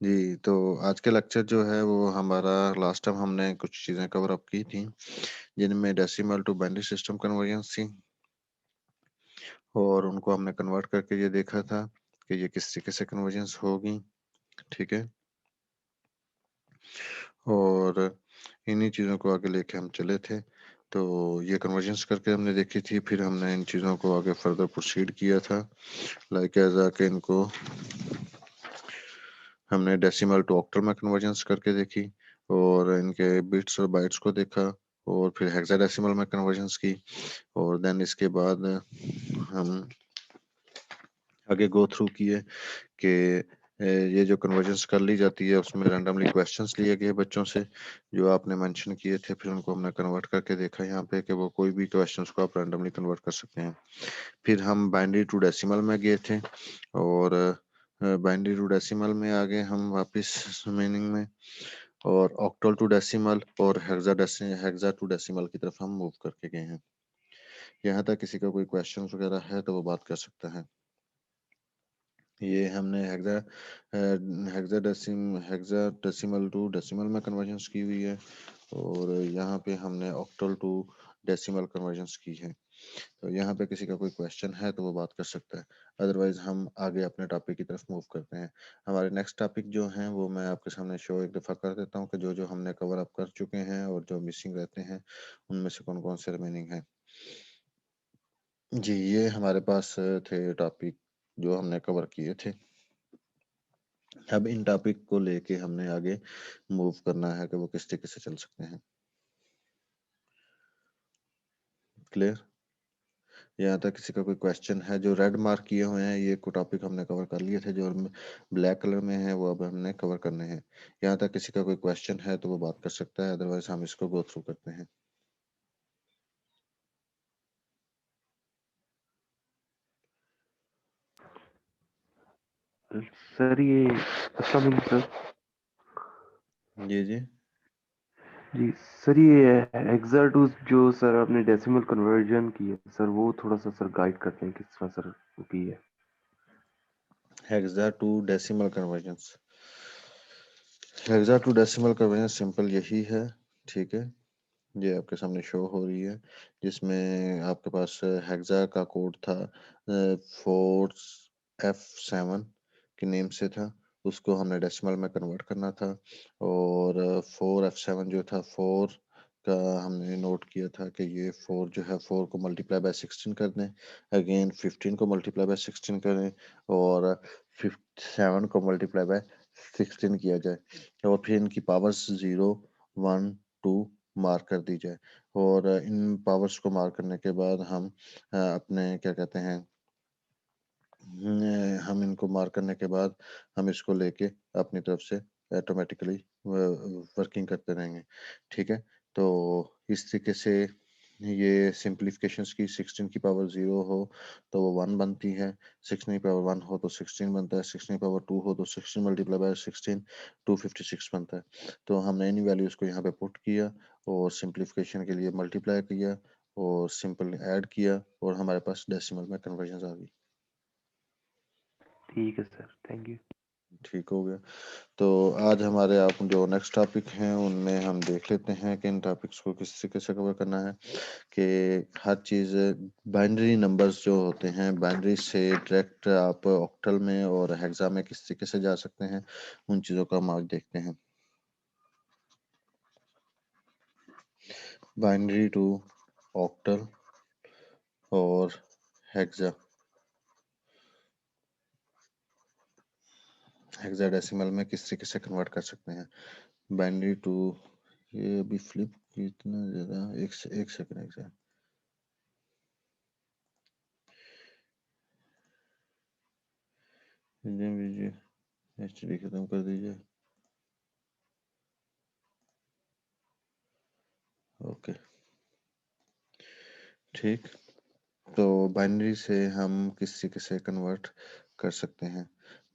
जी, तो आज का लेक्चर जो है वो हमारा लास्ट टाइम हमने कुछ चीज़ें कवर अप की थी, जिनमें decimal to binary system conversions थी और उनको हमने कन्वर्ट करके ये देखा था कि ये किस तरीके से कन्वर्जन्स होगी, ठीक है? और इन्हीं चीज़ों को आगे लेके हम चले थे। तो ये कन्वर्जन्स करके हमने देखी थी, फिर हमने इन चीज़ों को आगे फर्दर प्रोसीड किया था, लाइक ऐज़ कि इनको हमने डेसिमल टू ऑक्टल में कन्वर्जन्स करके देखी और इनके बिट्स और बाइट्स को देखा और फिर हेक्साडेसिमल में कन्वर्जन्स की और देन इसके बाद हम आगे गो थ्रू किए कि ये जो कन्वर्जन्स कर ली जाती है उसमें रैंडमली क्वेश्चंस लिए गए बच्चों से जो आपने मेंशन किए थे, फिर उनको हमने कन्वर्ट करके देखा यहाँ पे कि वो कोई भी क्वेश्चंस को आप रैंडमली कन्वर्ट कर सकते हैं। फिर हम बाइनरी टू डेसिमल में गए थे और बाइनरी टू डेसिमल में आ गए हम वापस मीनिंग में और ऑक्टल टू डेसिमल और हेक्सा टू डेसिमल की तरफ हम मूव करके गए हैं। यहाँ तक किसी का कोई क्वेश्चन वगैरह है तो वो बात कर सकता है। ये हमने हेक्सा डेसिमल टू डेसिमल में कन्वर्जन्स की हुई है और यहाँ पे हमने ऑक्टल टू डेसिमल कन्वर्जन्स की है। तो यहाँ पे किसी का कोई क्वेश्चन है तो वो बात कर सकता है, अदरवाइज हम आगे अपने टॉपिक की तरफ मूव करते हैं। हमारे नेक्स्ट टॉपिक जो हैं वो मैं आपके सामने शो एक दफ़ा कर देता हूँ कि जो जो हमने कवर अप कर चुके हैं और जो मिसिंग रहते हैं उनमें से कौन कौन से रिमेनिंग हैं। जी, ये हमारे पास थे टॉपिक जो हमने कवर किए थे। अब इन टॉपिक को लेके हमने आगे मूव करना है कि वो किस तरीके से चल सकते हैं। क्लियर? यहाँ तक किसी का कोई क्वेश्चन है? जो रेड मार्क किए हुए हैं ये को टॉपिक हमने कवर कर लिए थे, जो ब्लैक कलर में है वो अब हमने कवर करने हैं। यहाँ तक किसी का कोई क्वेश्चन है तो वो बात कर सकता है, अदरवाइज हम इसको गो थ्रू करते हैं। सर ये अस्सलाम वालेकुम सर। जी जी जी सर, ये हेक्साटूज जो सर आपने डेसिमल कन्वर्जन की है सर, वो थोड़ा सा सर गाइड करते हैं किस तरह सर वो की है। Hexa to decimal conversions. Hexa to decimal conversion simple यही है, ठीक है? ये आपके सामने शो हो रही है, जिसमें आपके पास हेक्सा का कोड था 4F7 के नेम से था, उसको हमने डेसिमल में कन्वर्ट करना था और 4F7 जो था 4 का हमने नोट किया था कि ये 4 जो है 4 को मल्टीप्लाई बाय 16 कर दें, अगेन 15 को मल्टीप्लाई बाय 16 करें और 7 को मल्टीप्लाई बाय 16 किया जाए और फिर इनकी पावर्स 0 1 2 मार्क कर दी जाए और इन पावर्स को मार्क करने के बाद हम अपने क्या कहते हैं, हम इनको मार्क करने के बाद हम इसको लेके अपनी तरफ से ऑटोमेटिकली वर्किंग करते रहेंगे, ठीक है? तो इस तरीके से ये सिंप्लीफिकेशंस की 16 की पावर 0 हो तो वो 1 बनती है, 16 की पावर 1 हो तो 16 बनता है, 16 की पावर 2 हो तो 16 मल्टीप्लाई बाय 16 256 बनता है। तो हमने इन वैल्यूज़ को यहाँ पे पुट किया और सिंप्लीफिकेशन के लिए मल्टीप्लाई किया और सिंपल ऐड किया और हमारे पास डेसिमल में कन्वर्जन्स आ गई। ठीक है सर, थैंक यू। ठीक हो गया। तो आज हमारे आप जो नेक्स्ट टॉपिक हैं उनमें हम देख लेते हैं कि इन टॉपिक्स को किस तरीके से कवर करना है कि हर चीज़ बाइनरी नंबर्स जो होते हैं बाइनरी से डायरेक्ट आप ऑक्टल में और हेक्सा में किस तरीके से जा सकते हैं, उन चीज़ों को हम आज देखते हैं। बाइनरी टू ऑक्टल और हेक्सा हेक्साडेसिमल में किस तरीके से कन्वर्ट कर सकते हैं। बाइनरी टू, ये अभी फ्लिप कितना ज़्यादा, एक सेकंड एक सेकंड दीजिए, एचडी खत्म कर दीजिए। ओके, ठीक। तो बाइनरी से हम किस तरीके से कन्वर्ट कर सकते हैं,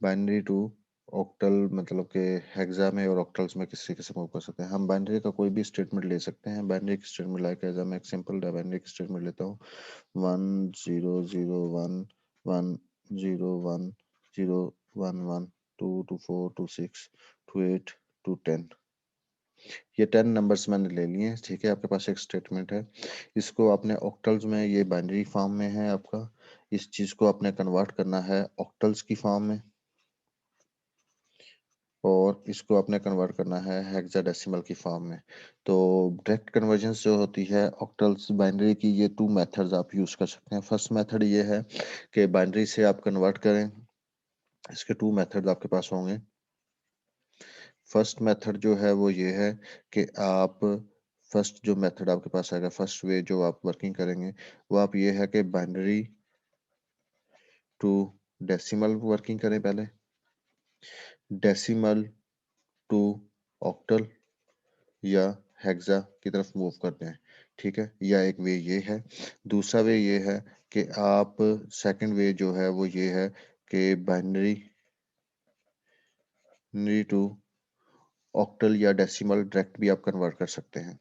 बाइनरी टू ऑक्टल मतलब कि हेक्सा में और ऑक्टल्स में किस तरीके से मूव कर सकते हैं। हम बाइनरी का कोई भी स्टेटमेंट ले सकते हैं। बाइनरी की स्टेटमेंट लाइक एज मैं एक सिंपल बाइनरी की स्टेटमेंट लेता हूँ 1 0 0 1 1 0 1 0 1 1 2 to 4 to 6 to 8 to 10। ये 10 नंबर्स मैंने ले लिए हैं, ठीक है। आपके पास एक स्टेटमेंट है, इसको आपने ऑक्टल्स में, ये बाइनरी फॉर्म में है आपका, इस चीज को आपने कन्वर्ट करना है ऑक्टल्स की फॉर्म में, और इसको आपने कन्वर्ट करना है हेक्साडेसिमल की फॉर्म में। तो डायरेक्ट कन्वर्जन जो होती है ऑक्टल्स बाइनरी की, ये 2 मेथड्स आप यूज कर सकते हैं। फर्स्ट मेथड ये है कि बाइनरी से आप कन्वर्ट करें, इसके 2 मेथड आपके पास होंगे। फर्स्ट मेथड जो है वो ये है कि आप, फर्स्ट जो मेथड आपके पास आएगा, फर्स्ट वे जो आप वर्किंग करेंगे वो आप ये है कि बाइनरी टू डेसिमल वर्किंग करें पहले, डेसिमल टू ऑक्टल या हेक्सा की तरफ मूव करते हैं, ठीक है। या एक वे ये है। दूसरा वे ये है कि आप, सेकंड वे जो है वो ये है कि बाइनरी टू ऑक्टल या डेसिमल डायरेक्ट भी आप कन्वर्ट कर सकते हैं।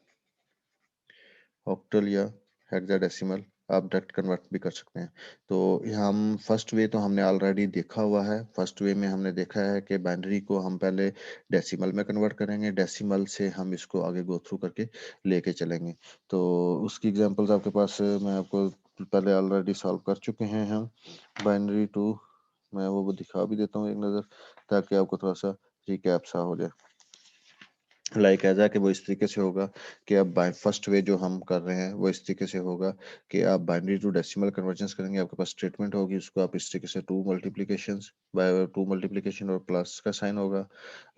ऑक्टल या हेक्साडेसिमल आप डायरेक्ट कन्वर्ट भी कर सकते हैं। तो हम फर्स्ट वे तो हमने ऑलरेडी देखा हुआ है। फर्स्ट वे में हमने देखा है कि बाइनरी को हम पहले डेसिमल में कन्वर्ट करेंगे, डेसिमल से हम इसको आगे गो थ्रू करके लेके चलेंगे। तो उसकी एग्जांपल्स आपके पास मैं आपको पहले ऑलरेडी सॉल्व कर चुके हैं हम। बाइनरी टू, मैं वो दिखा भी देता हूँ एक नज़र, ताकि आपको थोड़ा सा रिकैप सा हो जाए। लाइक ऐसा कि वो इस तरीके से होगा कि अब फर्स्ट वे जो हम कर रहे हैं वो इस तरीके से होगा कि आप बाइनरी टू डेसिमल कन्वर्जन करेंगे, आपके पास स्टेटमेंट होगी, उसको आप इस तरीके से 2 मल्टीप्लिकेशन बाय 2 मल्टीप्लिकेशन और प्लस का साइन होगा।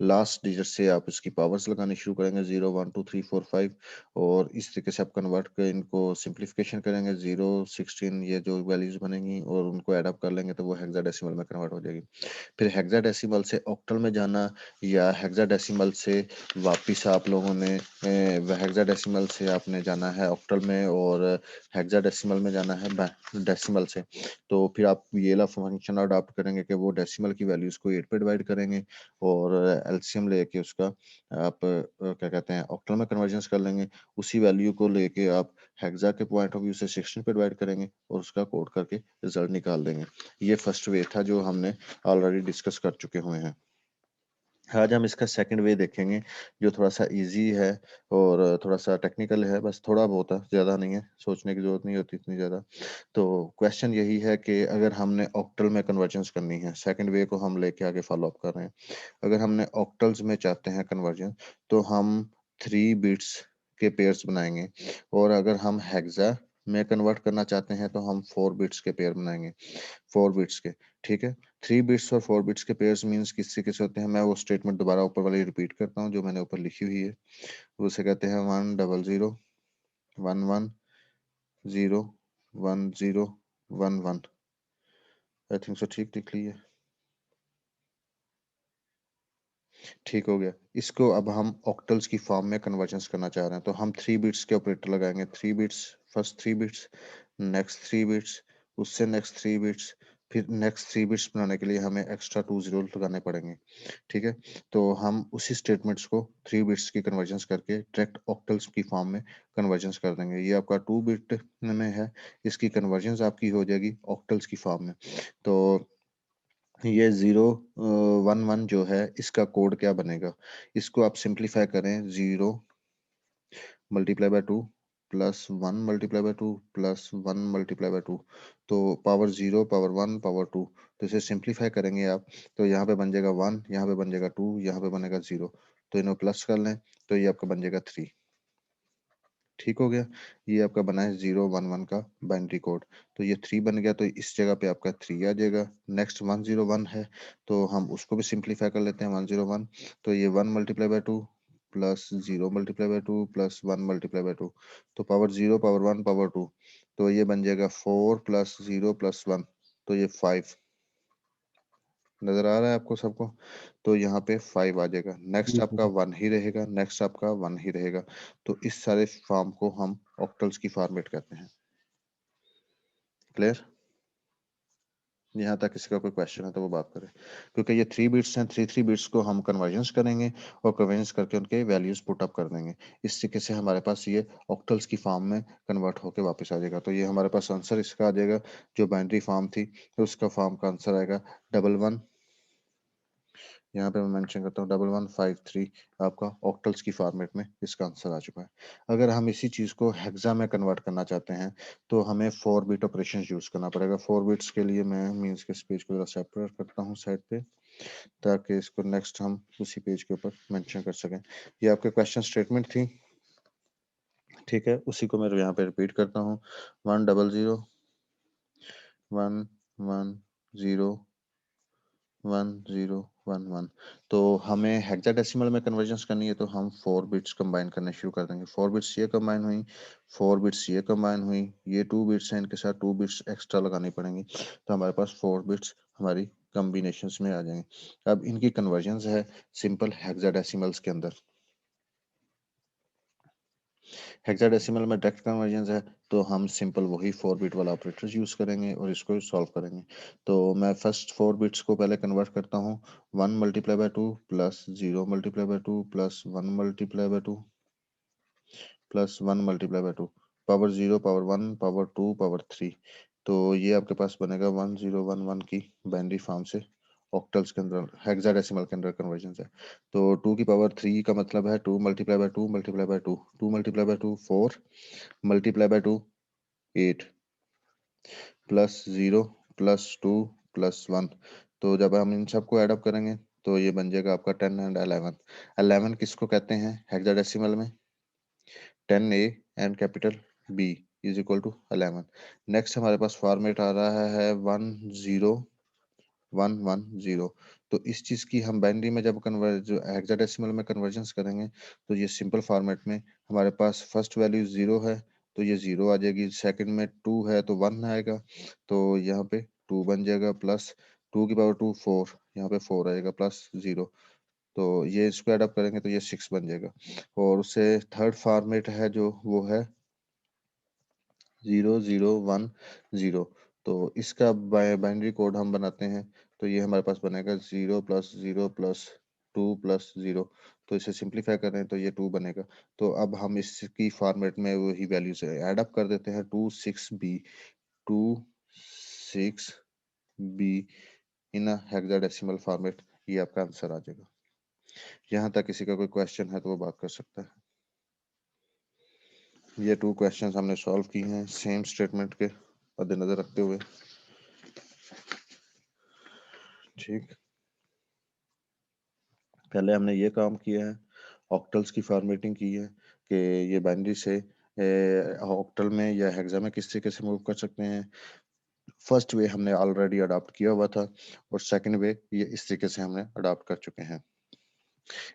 लास्ट डिजिट से आप इसकी पावर्स लगानी शुरू करेंगे, 0 1 2 3 4 5, और इस तरीके से आप कन्वर्ट कर इनको सिंप्लीफिकेशन करेंगे, 0 16 ये जो वैल्यूज बनेंगी और उनको एड अप कर लेंगे तो वो हेक्साडेसिमल में कन्वर्ट हो जाएगी। फिर हेक्साडेसिमल से ऑक्टल में जाना या हेक्साडेसिमल से वापिस आप लोगों ने हेक्साडेसिमल से आपने जाना है ऑक्टल में, और हेक्साडेसिमल में जाना है डेसिमल से। तो फिर आप ये ला फंक्शन अडॉप्ट करेंगे कि वो डेसिमल की वैल्यूज को 8 पे डिवाइड करेंगे और एलसीएम लेके उसका आप क्या कहते हैं ऑक्टल में कन्वर्जन कर लेंगे। उसी वैल्यू को लेके आप हेक्सा के पॉइंट ऑफ व्यू से 16 पे डिवाइड करेंगे और उसका कोड करके रिजल्ट निकाल देंगे। ये फर्स्ट वे था जो हमने ऑलरेडी डिस्कस कर चुके हुए हैं। आज हम इसका सेकंड वे देखेंगे जो थोड़ा सा इजी है और थोड़ा सा टेक्निकल है, बस थोड़ा बहुत है, ज़्यादा नहीं है, सोचने की ज़रूरत नहीं होती इतनी ज़्यादा। तो क्वेश्चन यही है कि अगर हमने ऑक्टल में कन्वर्जन्स करनी है, सेकंड वे को हम लेके आगे फॉलो अप कर रहे हैं। अगर हमने ऑक्टल्स में चाहते हैं कन्वर्जन, तो हम 3 बिट्स के पेयर्स बनाएंगे, और अगर हम हेक्सा में कन्वर्ट करना चाहते हैं तो हम 4 बिट्स के पेयर बनाएंगे, 4 बिट्स के, ठीक है। 3 बिट्स और 4 बिट्स के पेयर्स मींस किस तरीके से होते हैं, मैं वो स्टेटमेंट दोबारा ऊपर वाली रिपीट करता हूँ जो मैंने ऊपर लिखी हुई है। उसे कहते हैं 1 0 0 1 1 0 1 0 1 1। आई थिंक सो ठीक लिख ली है, ठीक हो गया। इसको अब हम ऑक्टल्स की फॉर्म में कन्वर्जन करना चाह रहे हैं, तो हम 3 बिट्स के ऑपरेटर लगाएंगे। 3 bits, first 3 bits, next 3 bits, उससे नेक्स्ट 3 बिट्स, फिर नेक्स्ट 3 बिट्स बनाने के लिए हमें एक्स्ट्रा 2 जीरो लगाने पड़ेंगे, ठीक है। तो हम उसी स्टेटमेंट्स को 3 बिट्स की कन्वर्जन करके डायरेक्ट ऑक्टल्स की फॉर्म में कन्वर्जन कर देंगे। ये आपका 2 बिट में है, इसकी कन्वर्जन आपकी हो जाएगी ऑक्टल्स की फॉर्म में। तो ये 0 1 1 जो है इसका कोड क्या बनेगा, इसको आप सिंप्लीफाई करें, 0 multiply by 2 plus 1 multiply by 2 plus 1 multiply by 2, तो पावर 0 पावर 1 पावर 2। तो इसे सिंप्लीफाई करेंगे आप, तो यहाँ पे बन जाएगा 1, यहाँ पे बन जाएगा 2, यहाँ पे बनेगा 0, तो इन्हें प्लस कर लें तो ये आपका बन जाएगा 3। ठीक हो गया, ये आपका बना है 0 1 1 का बाइनरी कोड। तो ये 3 बन गया, तो इस जगह पे आपका 3 आ जाएगा। नेक्स्ट 1 0 1 है, तो हम उसको भी सिंप्लीफाई कर लेते हैं, 1 0 1, तो ये 1 multiply by 2 plus 0 multiply by 2 plus 1 multiply by 2, तो पावर 0 पावर 1 पावर 2, तो ये बन जाएगा 4 प्लस 0 प्लस 1, तो ये 5। नजर आ रहा है आपको सबको, तो यहाँ पे 5 आ जाएगा। नेक्स्ट जी आपका सर। 1 ही रहेगा, नेक्स्ट आपका 1 ही रहेगा। तो इस सारे फॉर्म को हम ऑक्टल्स की फॉर्मेट कहते हैं। क्लियर? यहाँ तक किसी का कोई क्वेश्चन है तो वो बात करें, क्योंकि ये 3 बिट्स हैं, 3 बिट्स को हम कन्वर्जन्स करेंगे और कन्वर्जन्स करके उनके वैल्यूज पुट अप कर देंगे। इस तरीके से हमारे पास ये ऑक्टल्स की फॉर्म में कन्वर्ट होके वापस आ जाएगा। तो ये हमारे पास आंसर इसका आ जाएगा, जो बाइनरी फॉर्म थी तो उसका फॉर्म का आंसर आएगा 1 1 यहाँ पे मैं मेंशन करता हूँ 1153 आपका ऑक्टल्स की फॉर्मेट में इसका आंसर आ चुका है। अगर हम इसी चीज़ को हेक्सा में कन्वर्ट करना चाहते हैं तो हमें 4 बिट ऑपरेशन यूज़ करना पड़ेगा। 4 बिट्स के लिए मैं मीन्स के इस पेज को जरा सेपरेट करता हूँ साइड पे, ताकि इसको नेक्स्ट हम उसी पेज के ऊपर मेंशन कर सकें। ये आपके क्वेश्चन स्टेटमेंट थी, ठीक है, उसी को मैं यहाँ पे रिपीट करता हूँ। 100 110 1011। तो हमें हेक्साडेसिमल में कन्वर्जन्स करनी है तो हम 4 बिट्स कंबाइन करने शुरू कर देंगे। 4 बिट्स ये कंबाइन हुई, 4 बिट्स ये कंबाइन हुई, ये 2 बिट्स हैं, इनके साथ 2 बिट्स एक्स्ट्रा लगानी पड़ेंगी, तो हमारे पास 4 बिट्स हमारी कॉम्बिनेशंस में आ जाएंगे। अब इनकी कन्वर्जन्स है सिंपल हेक्साडेसिमल्स के अंदर। हेक्साडेसिमल में डायरेक्ट कन्वर्जन है तो हम सिंपल वही 4 बिट वाला ऑपरेटर यूज करेंगे और इसको सॉल्व करेंगे। तो मैं फर्स्ट 4 बिट्स को पहले कन्वर्ट करता हूँ। 1 multiply by 2 plus 0 multiply by 2 plus 1 multiply by 2 plus 1 multiply by 2, power 0 power 1 power 2 power 3। तो ये आपके पास बनेगा 1011 की बाइनरी फॉर्म से ऑक्टल्स के अंदर हेक्साडेसिमल के अंदर कन्वर्जन है। तो 2 की पावर 3 का मतलब है 2 multiply by 2 multiply by 2, 2 multiply by 2 4 multiply by 2 8 plus 0 plus 2 plus 1। तो जब हम इन सबको ऐड अप करेंगे तो ये बन जाएगा आपका 10 एंड 11। 11 किसको कहते हैं हेक्साडेसिमल में? 10A and capital B is equal to 11। Next हमारे पास फॉर्मेट आ रहा है 10110। तो इस चीज की हम बाइनरी में जब कन्वर्ज हेक्साडेसिमल में कन्वर्जन करेंगे तो ये सिंपल फॉर्मेट में हमारे पास फर्स्ट वैल्यू 0 है तो ये 0 आ जाएगी, सेकंड में 2 है तो 1 आएगा, तो यहाँ पे 2 बन जाएगा, प्लस 2 की पावर 2 4, यहाँ पे 4 आएगा प्लस 0। तो ये इसको एड अप करेंगे तो ये 6 बन जाएगा। और उससे थर्ड फॉर्मेट है जो वो है 0010। तो इसका बाइनरी कोड हम बनाते हैं तो ये हमारे पास बनेगा 0 प्लस 0 प्लस 2 प्लस 0। तो इसे सिंप्लीफाई करें तो ये 2 बनेगा। तो अब हम इसकी फॉर्मेट में वही वैल्यूज ऐड अप कर देते हैं। 26B इन हेक्साडेसिमल फॉर्मेट, ये आपका आंसर आ जाएगा। यहाँ तक किसी का कोई क्वेश्चन है तो वो बात कर सकता है। ये 2 क्वेश्चंस हमने सॉल्व किए हैं सेम स्टेटमेंट के मद्देनजर रखते हुए, ठीक। पहले हमने ये काम किया है, ऑक्टल्स की फॉर्मेटिंग की है कि ये बाइनरी से ऑक्टल में या हेक्सा में किस तरीके से मूव कर सकते हैं। फर्स्ट वे हमने ऑलरेडी अडॉप्ट किया हुआ था और सेकंड वे ये इस तरीके से हमने अडॉप्ट कर चुके हैं।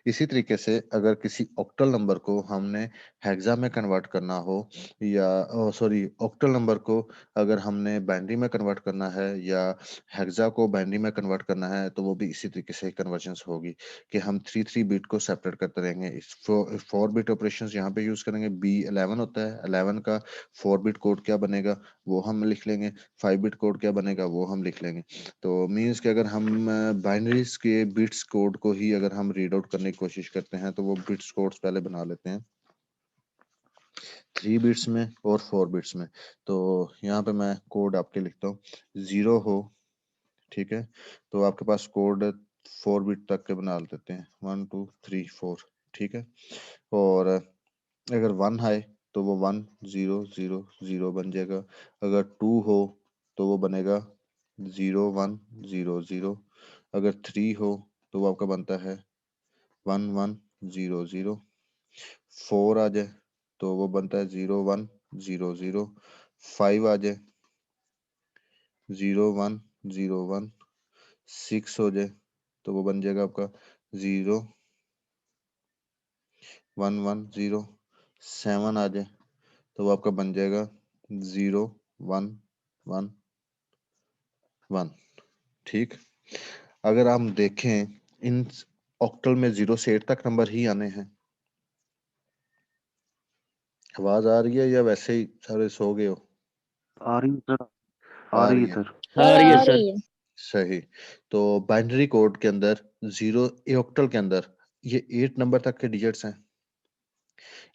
इसी तरीके से अगर किसी ऑक्टल नंबर को हमने हेक्सा में कन्वर्ट करना हो या सॉरी ऑक्टल नंबर को अगर हमने बाइनरी में कन्वर्ट करना है या हेक्सा को बाइनरी में कन्वर्ट करना है तो वो भी इसी तरीके से कन्वर्जन्स होगी कि हम 3 बिट को सेपरेट करते रहेंगे। इस 4 बिट ऑपरेशंस यहाँ पे यूज करेंगे। B11 होता है, 11 का 4 बिट कोड क्या बनेगा वो हम लिख लेंगे, 5 बिट कोड क्या बनेगा वो हम लिख लेंगे। तो मीन्स कि अगर हम बाइनरीज के बिट्स कोड को ही अगर हम रीड आउट करने की कोशिश करते हैं तो वो बिट्स कोड्स पहले बना लेते हैं 3 बिट्स में और 4 बिट्स में। तो यहाँ पे मैं कोड आपके लिखता हूँ, 0 हो, ठीक है, तो आपके पास कोड 4 बिट तक के बना लेते हैं, 1 2 3 4, ठीक है। और अगर 1 है तो वो 1 0 0 0 बन जाएगा। अगर 2 हो तो वो बनेगा 0 1 0 0। अगर 3 हो तो वो आपका बनता है 1 1 0 0। 4 आ जाए तो वो बनता है 0 1 0 0। 5 आ जाए 0 1 0 1। 6 हो जाए तो वो बन जाएगा आपका 0 1 1 0। 7 आ जाए तो वो आपका बन जाएगा 0 1 1 1, ठीक। अगर हम देखें इन ऑक्टल में 0 से 8 तक नंबर ही आने हैं। आवाज आ रही है या वैसे ही सारे सो गए हो? आ रही है सर, आ आ रही रही है है, सर। आ रही है आ सर। रही है। सही। तो बाइनरी कोड के अंदर 0 ऑक्टल के अंदर ये 8 नंबर तक के डिजिट्स हैं।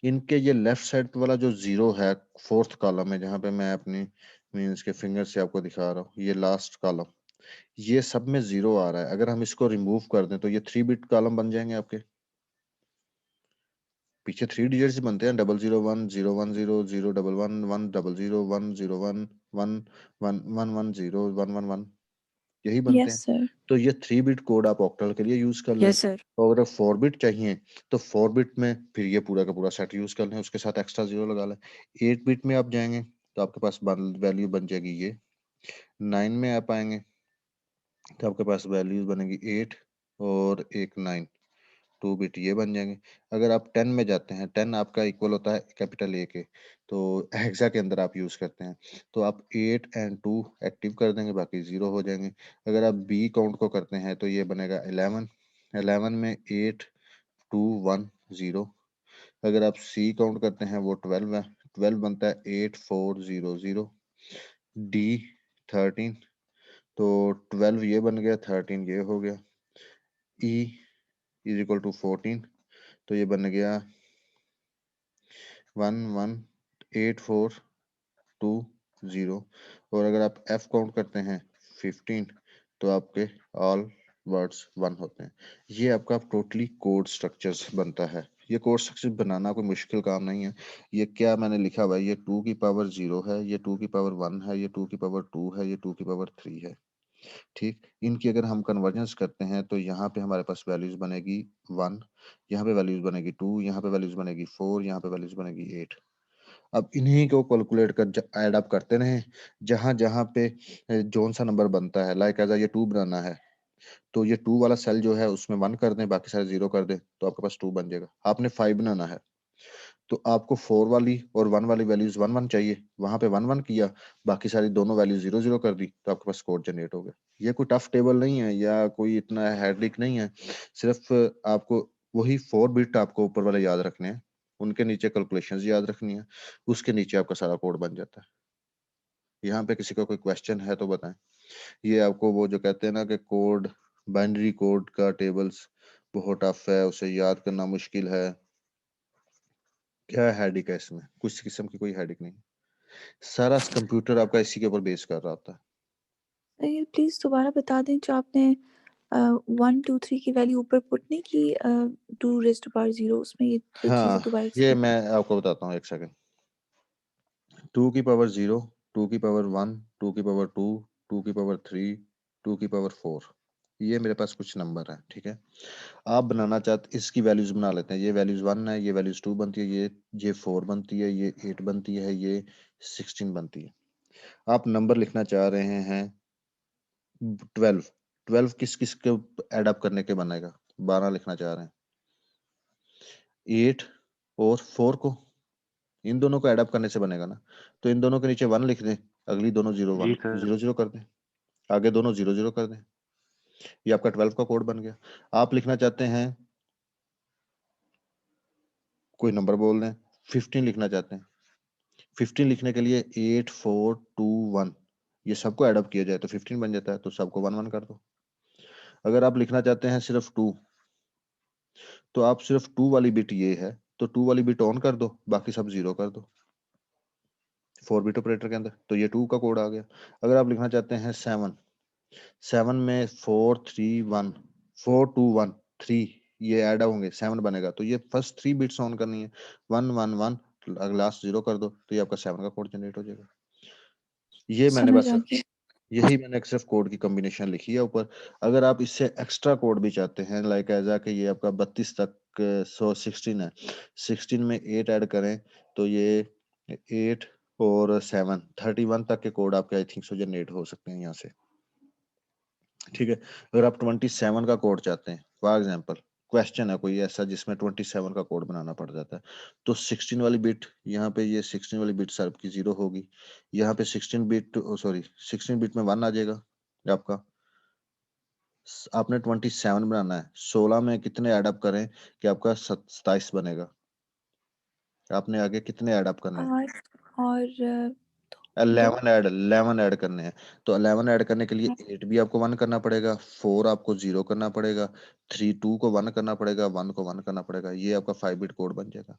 इनके ये लेफ्ट साइड वाला जो 0 है, फोर्थ कॉलम है, जहां पे मैं अपनी मीन्स के फिंगर से आपको दिखा रहा हूँ, ये लास्ट कॉलम, ये सब में 0 आ रहा है। अगर हम इसको रिमूव कर दें तो ये 3 बिट कॉलम बन जाएंगे आपके। पीछे 3 डिजिट्स बनते हैं, 001 010 011 100 101 111 110 यही बनते यस हैं। सर। तो ये 3 बिट कोड आप ऑक्टल के लिए यूज कर लें। Yes sir. और अगर 4 बिट चाहिए तो 4 बिट में फिर ये पूरा का पूरा सेट यूज कर लें, उसके साथ एक्स्ट्रा 0 लगा लें। 8 बिट में आप जाएंगे तो आपके पास वैल्यू बन जाएगी ये। 9 में आप आएंगे तो आपके पास वैल्यूज बनेगी 8 और एक 9, 2 बिट ये बन जाएंगे। अगर आप 10 में जाते हैं, 10 आपका इक्वल होता है कैपिटल ए के, तो हेक्सा के अंदर आप यूज करते हैं, तो आप 8 एंड 2 एक्टिव कर देंगे, बाकी 0 हो जाएंगे। अगर आप बी काउंट को करते हैं तो ये बनेगा 11, 11 में 8 2 1 0। अगर आप सी काउंट करते हैं वो 12 है, 12 बनता है 8 4 0 0। डी 13, तो 12 ये बन गया, 13 ये हो गया। ई इज इक्वल टू 14, तो ये बन गया 1 1 8 4 2 0। और अगर आप एफ काउंट करते हैं 15, तो आपके ऑल वर्ड्स 1 होते हैं। ये आपका टोटली कोड स्ट्रक्चर्स बनता है। ये कोड स्ट्रक्चर बनाना कोई मुश्किल काम नहीं है। ये क्या मैंने लिखा हुआ है, ये 2 की पावर 0 है, ये 2 की पावर 1 है, ये 2 की पावर 2 है, ये 2 की पावर 3 है। ठीक, इनकी अगर हम कन्वर्जेंस करते हैं तो यहाँ पे हमारे पास वैल्यूज बनेगी 1, यहाँ पे वैल्यूज बनेगी 2, यहाँ पे वैल्यूज बनेगी 4, यहाँ पे वैल्यूज बनेगी 8। अब इन्हीं को कैलकुलेट कर ऐड अप करते रहें, जहां जहां पे जोन सा नंबर बनता है, लाइक एज ये 2 बनाना है तो ये 2 वाला सेल जो है उसमें 1 कर दें, बाकी सारे 0 कर दें, तो आपके पास 2 बन जाएगा। आपने 5 बनाना है तो आपको 4 वाली और 1 वाली वैल्यूज 1 1 चाहिए, वहां पे 1 1 किया, बाकी सारी दोनों वैल्यू 0 0 कर दी, तो आपके पास कोड जनरेट हो गया। ये कोई टफ टेबल नहीं है या कोई इतना हेडेक नहीं है, सिर्फ आपको वही 4 बिट आपको ऊपर वाले याद रखने हैं, उनके नीचे कैलकुलेशंस याद रखनी है, उसके नीचे आपका सारा कोड बन जाता है। यहाँ पे किसी का कोई क्वेश्चन है तो बताएं। ये आपको वो जो कहते हैं ना कि कोड, बाइनरी कोड का टेबल्स बहुत टफ है, उसे याद करना मुश्किल है, क्या हेडिक है इसमें? कुछ किस्म की कोई हेडिक नहीं, सारा कंप्यूटर आपका इसी के ऊपर बेस कर रहा होता है। ये प्लीज दोबारा बता दें जो आपने 1 2 3 की वैल्यू ऊपर पुट नहीं की 2 रेज़ टू पावर 0, उसमें ये चीजें हाँ, दोबारा ये एक्सप्लेन। मैं आपको बताता हूँ, एक सेकंड। 2 की पावर 0, 2 की पावर 1, 2 की पावर 2, 2 की पावर 3, 2 की पावर 4, ये मेरे पास कुछ नंबर है। ठीक है, आप बनाना चाहते इसकी वैल्यूज बना लेते हैं। ये वैल्यूज 1 है, ये वैल्यूज 2 बनती है, ये 4 बनती है, ये 8 बनती है, ये 16 बनती है। आप नंबर लिखना चाह रहे हैं 12, 12 किस किस के एड अप करने के बनेगा? 12 लिखना चाह रहे हैं, 8 और 4 को, इन दोनों को एडअप करने से बनेगा ना, तो इन दोनों के नीचे 1 लिख दें, अगली दोनों 0 जी 1 सर। 0 0 कर दें, आगे दोनों 0 0 कर दें, ये आपका 12 का कोड बन गया। आप लिखना चाहते हैं, कोई नंबर बोल दें, 15 लिखना चाहते हैं, 15 लिखने के लिए 8 4 2 1, ये सबको एडअप किया जाए तो 15 बन जाता है, तो सबको 1 1 कर दो। अगर आप लिखना चाहते हैं सिर्फ 2, तो आप सिर्फ 2 वाली बिट ये है, तो 2 वाली बिट ऑन कर दो, बाकी सब 0 कर दो 4 बिट ऑपरेटर के अंदर, तो ये 2 का कोड आ गया। अगर आप लिखना चाहते हैं 7, 7 में 4 3 1, 4 2 1 3, ये ऐड होंगे 7 बनेगा, तो ये फर्स्ट 3 बिट्स ऑन करनी है, 1 1 1, लास्ट 0 कर दो, तो ये आपका 7 का कोड जनरेट हो जाएगा। ये मैंने समझ बस आ गया। यही मैंने सिर्फ कोड की कॉम्बिनेशन लिखी है ऊपर। अगर आप इससे एक्स्ट्रा कोड भी चाहते हैं, लाइक एज कि ये आपका 32 तक 16 है, 16 में 8 ऐड करें तो ये 8 और 7 31 तक के कोड आपके आई थिंक सो जनरेट हो सकते हैं यहाँ से। ठीक है, अगर आप 27 का कोड चाहते हैं, फॉर एग्जांपल क्वेश्चन है कोई ऐसा जिसमें 27 का कोड बनाना पड़ जाता है, तो 16 वाली बिट यहाँ पे, ये 16 वाली बिट सर्व की 0 होगी, यहाँ पे 16 बिट, सॉरी 16 बिट में 1 आ जाएगा आपका। आपने 27 बनाना है, 16 में कितने एडअप करें कि आपका 27 बनेगा? आपने आगे कितने एडअप करने हैं? 8 और 2। 11 ऐड करने हैं, तो 11 ऐड करने के लिए 8 भी आपको 1 करना पड़ेगा, 4 आपको 0 करना पड़ेगा, 3 2 को 1 करना पड़ेगा, 1 को 1 करना पड़ेगा, ये आपका 5 बिट कोड बन जाएगा।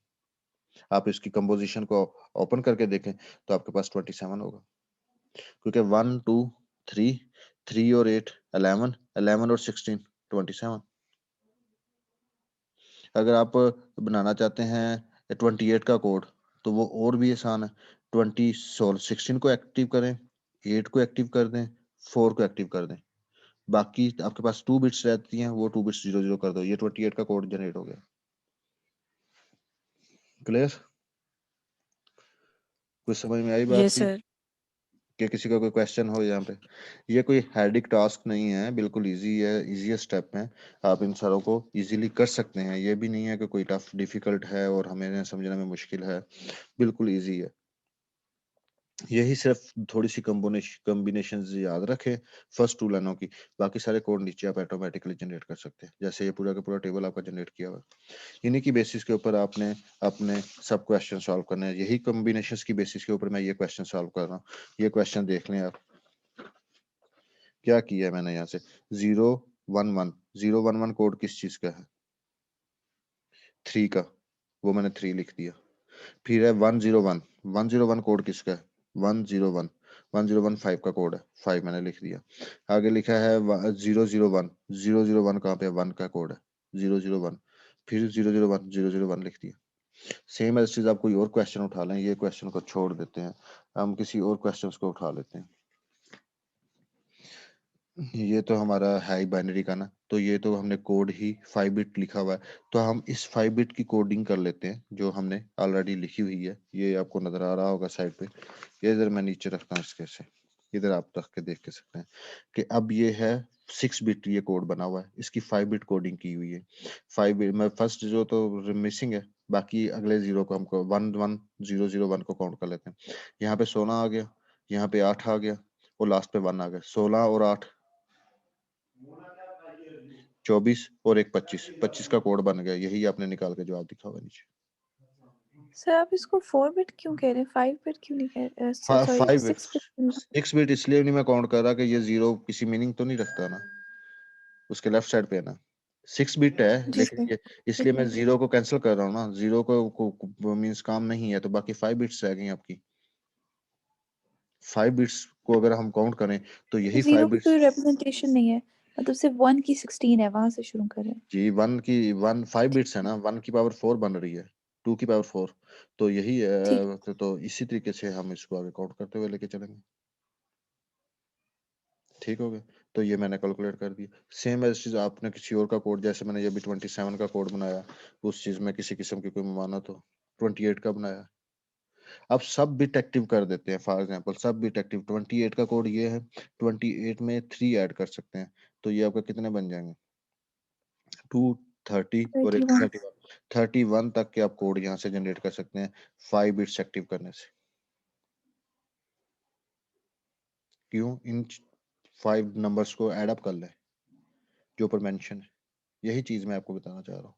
आप इसकी कंपोजिशन को ओपन करके देखें तो आपके पास 27 होगा, क्योंकि 1 2 3 3 और 8 11, 11 और 16 27। अगर आप बनाना चाहते हैं 28 का कोड तो वो और भी आसान है। 16 को एक्टिव करें, 8 को एक्टिव कर दें, 4 को एक्टिव कर दें, बाकी आपके पास 2 बिट्स रहती हैं, वो 2 बिट्स 00 कर दो, ये 28 का कोड जनरेट हो गया। क्लियर? कुछ समझ में आई बात यस की? सर। कि किसी का कोई क्वेश्चन हो यहाँ पे? ये कोई हेडिक टास्क नहीं है, बिल्कुल इजी है, इजीएस्ट स्टेप है, आप इन सारों को इजीली कर सकते हैं। ये भी नहीं है कि कोई टफ डिफिकल्ट है और हमें समझने में मुश्किल है, बिल्कुल इजी है। यही सिर्फ थोड़ी सी कॉम्बिनेशन याद रखें फर्स्ट 2 लाइनों की, बाकी सारे कोड नीचे आप ऑटोमेटिकली जनरेट कर सकते हैं। जैसे ये पूरा का पूरा टेबल आपका जनरेट किया हुआ है, इन्हीं की बेसिस के ऊपर आपने अपने सब क्वेश्चन सॉल्व करने हैं। यही कॉम्बिनेशंस की बेसिस के ऊपर मैं ये क्वेश्चन सॉल्व कर रहा हूँ। ये क्वेश्चन देख लें आप, क्या किया है मैंने यहाँ से। 011 कोड किस चीज का है? 3 का, वो मैंने 3 लिख दिया। फिर है 101 कोड किसका है? 101 101 का कोड है, 5 मैंने लिख दिया। आगे लिखा है 001 कहाँ पे है? 1 का कोड है, 001, फिर 001 लिख दिया। सेम एज चीज आप कोई और क्वेश्चन उठा लें, ये क्वेश्चन को छोड़ देते हैं, हम किसी और क्वेश्चन को उठा लेते हैं। ये तो हमारा है ही बाइनरी का ना, तो ये तो हमने कोड ही 5 बिट लिखा हुआ है, तो हम इस 5 बिट की कोडिंग कर लेते हैं जो हमने ऑलरेडी लिखी हुई है। ये आपको नजर आ रहा होगा साइड पे, ये इधर मैं नीचे रखता हूँ इसके से, इधर आप रख के देख के सकते हैं कि अब ये है 6 बिट ये कोड बना हुआ है, इसकी 5 बिट कोडिंग की हुई है। 5 बिट में फर्स्ट जो तो मिसिंग है, बाकी अगले जीरो को हमको 11001 को काउंट कर लेते हैं। यहाँ पे 16 आ गया, यहाँ पे 8 आ गया और लास्ट पे 1 आ गया। 16 और 8 24 और एक 25 का कोड बन गया। यही आपने निकाल के जवाब दिखा हुआ नीचे। सर आप इसको 4 बिट क्यों कह रहे हैं, 5 बिट क्यों नहीं कह रहे, सॉरी 5 6 बिट क्यों? 6 बिट इसलिए नहीं मैं काउंट कर रहा कि ये जीरो किसी मीनिंग तो नहीं रखता ना, उसके लेफ्ट साइड पे है ना। 6 बिट है जी लेकिन सर, ये, ठीक इसलिए मैं है। जीरो को कैंसिल कर रहा हूँ ना, जीरो को मींस काम नहीं है, तो बाकी 5 बिट्स रह गई आपकी। 5 बिट्स को अगर हम काउंट करें तो यही 5 जीरो की बिट्स। कोई रिप्रेजेंटेशन नहीं है, मतलब सिर्फ 1 की 16 है, वहां से शुरू करें। जी 5 बिट्स है ना, 1 की पावर 4 बन रही है, 2 की पावर 4, तो यही ठीक। तो इसी तरीके से हम इसको आगे काउंट करते हुए लेके चलेंगे। ठीक हो गया, तो ये मैंने कैलकुलेट कर दिया। सेम एज चीज आपने किसी और का कोड, जैसे मैंने ये भी 27 का कोड बनाया, उस चीज में किसी किस्म की कोई ममानत हो, 28 का बनाया। अब सब बिट एक्टिव कर देते हैं, फॉर एग्जांपल सब बिट एक्टिव। 28 का कोड ये है, 28 में 3 ऐड कर सकते हैं, तो ये आपका कितने बन जाएंगे? 2 30 और एक 31। 31 तक के आप कोड यहाँ से जनरेट कर सकते हैं 5 बिट्स एक्टिव करने से। क्यों? इन 5 नंबर्स को ऐड अप कर लें जो ऊपर मेंशन है, यही चीज मैं आपको बताना चाह रहा हूँ।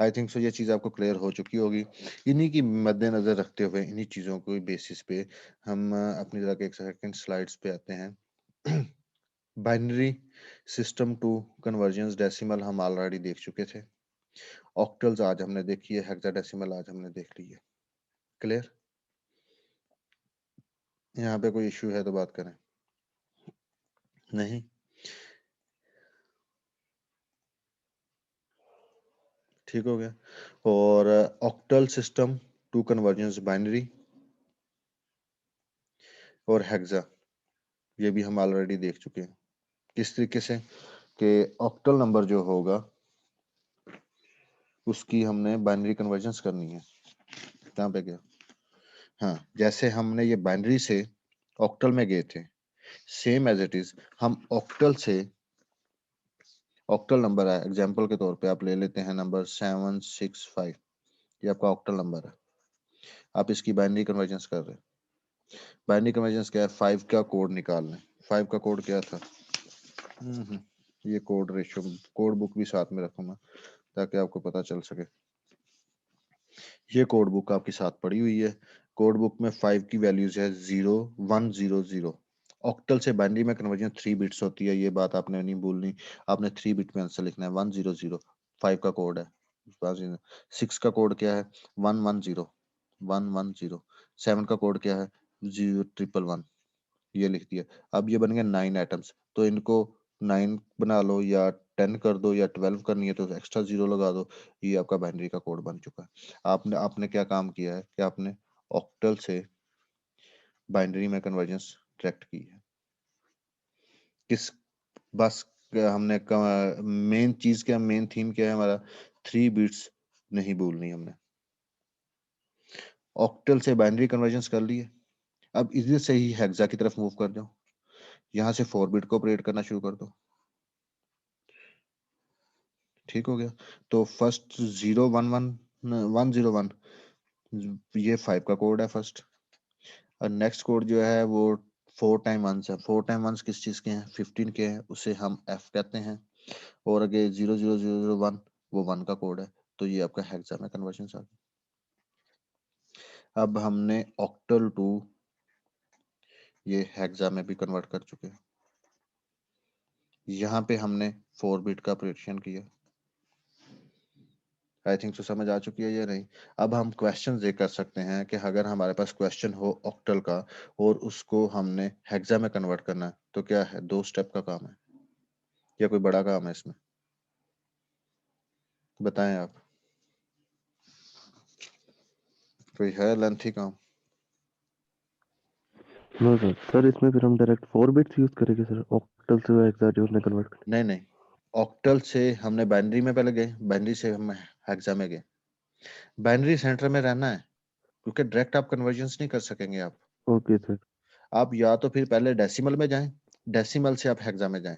आई थिंक सो ये चीज आपको क्लियर हो चुकी होगी। इन्हीं की मद्देनजर रखते हुए, इन्हीं चीजों को बेसिस पे हम अपनी तरह के एक सेकंड स्लाइड्स पे आते हैं। Binary system to conversions decimal हम ऑलरेडी देख चुके थे, ऑक्टल्स आज हमने देखी है, हेक्साडेसिमल आज हमने देख ली है। क्लियर? यहाँ पे कोई इश्यू है तो बात करें। नहीं? ठीक हो गया। और octal system to conversions binary और हेक्सा, ये भी हम ऑलरेडी देख चुके हैं। किस तरीके से कि ऑक्टल नंबर जो होगा उसकी हमने बाइनरी कन्वर्जंस करनी है। कहाँ पे गया? हाँ, जैसे हमने ये बाइनरी से ऑक्टल में गए थे, सेम एज इट इज हम ऑक्टल से, ऑक्टल नंबर है, एग्जांपल के तौर पे आप ले लेते हैं नंबर 765, ये आपका ऑक्टल नंबर है, आप इसकी बाइनरी कन्वर्जंस कर रहे हैं। बाइनरी कन्वर्जंस क्या है? 5 का कोड निकाल लें। 5 का कोड क्या था? ये कोड रेशियो, कोड बुक भी साथ में रखूंगा ताकि आपको पता चल सके। ये कोड बुक आपके साथ पड़ी हुई है, कोड बुक में 5 की वैल्यूज है 0100। ऑक्टल से बाइनरी में कन्वर्जन 3 बिट्स होती है, ये बात आपने नहीं भूलनी, आपने 3 बिट में आंसर लिखना है। 100 5 का कोड है। 6 का कोड क्या है? 110 7 का कोड क्या है? 0111, ये लिख दिया। अब ये बन गया 9 एटम्स। तो इनको 9 बना लो या 10 कर दो या 12 करनी है तो एक्स्ट्रा 0 लगा दो। ये आपका बाइनरी का कोड बन चुका है। आपने क्या काम किया है कि आपने ऑक्टल से बाइनरी में कन्वर्जेंस डायरेक्ट की है। किस बस हमने मेन चीज क्या, मेन थीम क्या है हमारा, 3 बिट्स नहीं भूलनी हमने। ऑक्टल से बाइनरी कन्वर्जेंस कर लिए, अब इधर से ही हेक्सा की तरफ मूव कर जाओ, यहाँ से 4 बिट को ऑपरेट करना शुरू कर दो। ठीक हो गया। तो फर्स्ट 011 ये 5 का कोड है फर्स्ट, और नेक्स्ट कोड जो है वो 4 टाइम 1 है। 4 टाइम 1 किस चीज के हैं, 15 के हैं, उसे हम F कहते हैं। और आगे 00001 वो 1 का कोड है। तो ये आपका हेक्सा में कन्वर्जन आ गया। अब हमने ऑक्टल टू ये हेक्सा में भी कन्वर्ट कर चुके हैं। यहाँ पे हमने 4 बिट का ऑपरेशन किया। आई थिंक तो समझ आ चुकी है या नहीं। अब हम क्वेश्चन ये कर सकते हैं कि अगर हमारे पास क्वेश्चन हो ऑक्टल का और उसको हमने हेक्सा में कन्वर्ट करना है तो क्या है, 2 स्टेप का काम है या कोई बड़ा काम है इसमें, बताएं आप। कोई है लेंथी काम? No sir. सर इसमें फिर हम डायरेक्ट 4 बिट्स यूज करेंगे सर, ऑक्टल से हेक्साडेसिमल में कन्वर्ट करने। नहीं, ऑक्टल से हमने बाइनरी में पहले गए, बाइनरी से हम हेक्सा में गए। बाइनरी सेंटर में रहना है क्योंकि डायरेक्ट आप कन्वर्जन्स नहीं कर सकेंगे। Okay sir. आप या तो फिर पहले डेसिमल में जाएं, डेसिमल से आप हेक्सा में जाएं,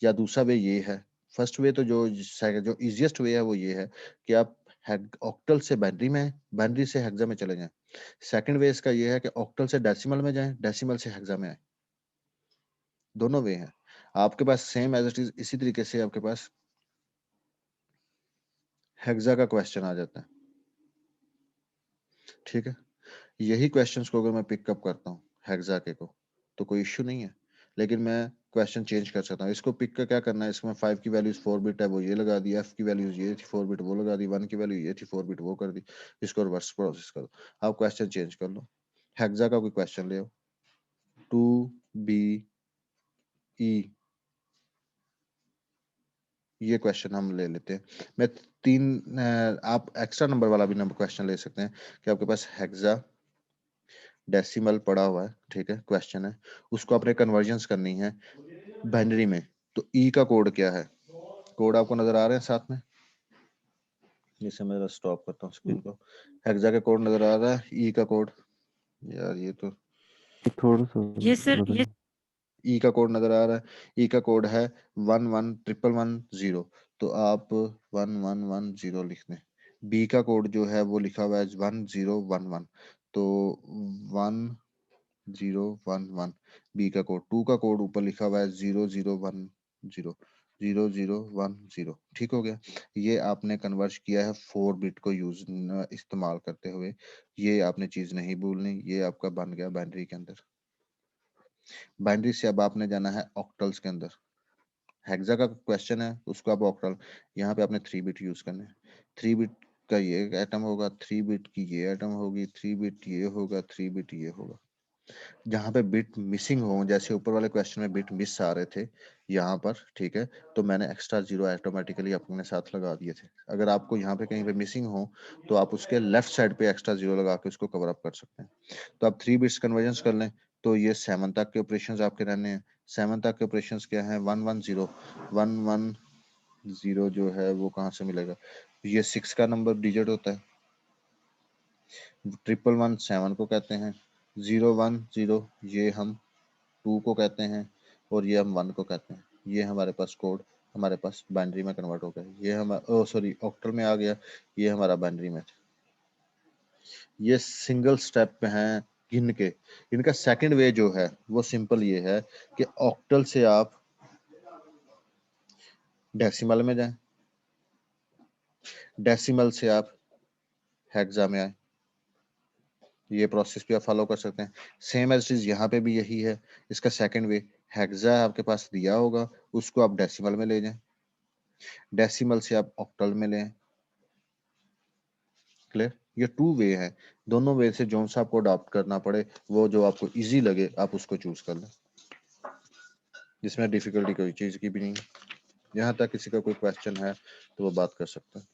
या दूसरा वे ये है। फर्स्ट वे तो जो इजीएस्ट वे है वो ये है कि आप ऑक्टल से बाइनरी में, बाइनरी से हेक्सा में चले जाएं। सेकंड वे इसका ये है कि ऑक्टल से डेसिमल में जाएं, डेसिमल से हेक्सा में आए। दोनों वे हैं आपके पास सेम एज इट इज। इसी तरीके से आपके पास हेक्सा का क्वेश्चन आ जाता है। ठीक है, यही क्वेश्चंस को अगर मैं पिकअप करता हूँ हेक्सा के को तो कोई इश्यू नहीं है, लेकिन मैं क्वेश्चन चेंज कर सकता हूँ। इसको पिक का क्या करना है, इसमें 5 की वैल्यूज 4 बिट है वो ये लगा दी, F की वैल्यूज ये थी 4 बिट वो लगा दी, 1 की वैल्यू ये थी 4 बिट वो कर दी। इसको रिवर्स प्रोसेस करो, आप क्वेश्चन चेंज कर लो। हेक्सा का कोई क्वेश्चन ले आओ, 2BE ये क्वेश्चन हम ले लेते हैं। मैं 3 आप एक्स्ट्रा नंबर वाला भी नंबर क्वेश्चन ले सकते हैं कि आपके पास हेक्सा डेसिमल पड़ा हुआ है, ठीक है, क्वेश्चन है, उसको आपने कन्वर्जन्स करनी है बाइनरी में। तो ई का कोड क्या है, कोड आपको नजर आ रहे हैं साथ में, जैसे मैं स्टॉप करता हूँ स्क्रीन को। हेक्सा का कोड नजर आ रहा है, ई का कोड, यार ये तो थोड़ा सा ये सर ये ई का कोड नजर आ रहा है। ई का कोड है 11110। तो आप 1110 लिख दें। बी का कोड जो है वो लिखा हुआ है 1011। तो 1011 बी का कोड। 2 का कोड ऊपर लिखा हुआ है 0010। ठीक हो गया। ये आपने कन्वर्ट किया है 4 बिट को इस्तेमाल करते हुए। ये आपने चीज नहीं भूलनी, ये आपका बन गया बाइनरी के अंदर। बाइनरी से अब आपने जाना है ऑक्टल्स के अंदर। हेक्सा का क्वेश्चन है उसको आप ऑक्टल, यहाँ पे आपने 3 बिट यूज करने हैं। 3 बिट का ये एटम होगा, 3 बिट की ये एटम होगी, 3 बिट ये होगा, 3 बिट ये होगा। जहाँ पे बिट मिसिंग हो, जैसे ऊपर वाले क्वेश्चन में बिट मिस आ रहे थे यहाँ पर, ठीक है, तो मैंने एक्स्ट्रा 0 ऑटोमेटिकली अपने साथ लगा दिए थे। अगर आपको यहाँ पे कहीं पे मिसिंग हो तो आप उसके लेफ्ट साइड पे एक्स्ट्रा 0 लगा के उसको कवर अप कर सकते हैं। तो आप 3 बिट्स कन्वर्जेंस कर लें तो ये 7 तक के ऑपरेशंस आपके रहने हैं। 7 तक के ऑपरेशंस क्या है, 110 जो है वो कहाँ से मिलेगा, ये 6 का नंबर डिजिट होता है। 111 7 को कहते हैं, 010 ये हम 2 को कहते हैं, और ये हम 1 को कहते हैं। ये हमारे पास कोड हमारे पास बाइनरी में कन्वर्ट हो गया। ये हमारा सॉरी ऑक्टल में आ गया, ये हमारा बाइनरी में था। ये सिंगल स्टेप पे हैं गिन के। इनका सेकंड वे जो है वो सिंपल ये है कि ऑक्टल से आप डेसिमल में जाएं, डेसिमल से आप हेक्सा में आए। ये प्रोसेस भी आप फॉलो कर सकते हैं। सेम एज इज यहाँ पे भी यही है। इसका सेकंड वे, हेक्सा आपके पास दिया होगा उसको आप डेसिमल में ले जाएं, डेसिमल से आप ऑक्टल में लें। क्लियर? ये 2 वे है, दोनों वे से जो सा आपको अडॉप्ट करना पड़े, वो जो आपको इजी लगे आप उसको चूज कर लें। जिसमें डिफिकल्टी कोई चीज की भी नहीं है। यहाँ तक किसी का कोई क्वेश्चन है तो वो बात कर सकता है।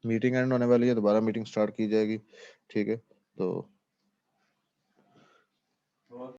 मीटिंग एंड होने वाली है, दोबारा मीटिंग स्टार्ट की जाएगी, ठीक है। तो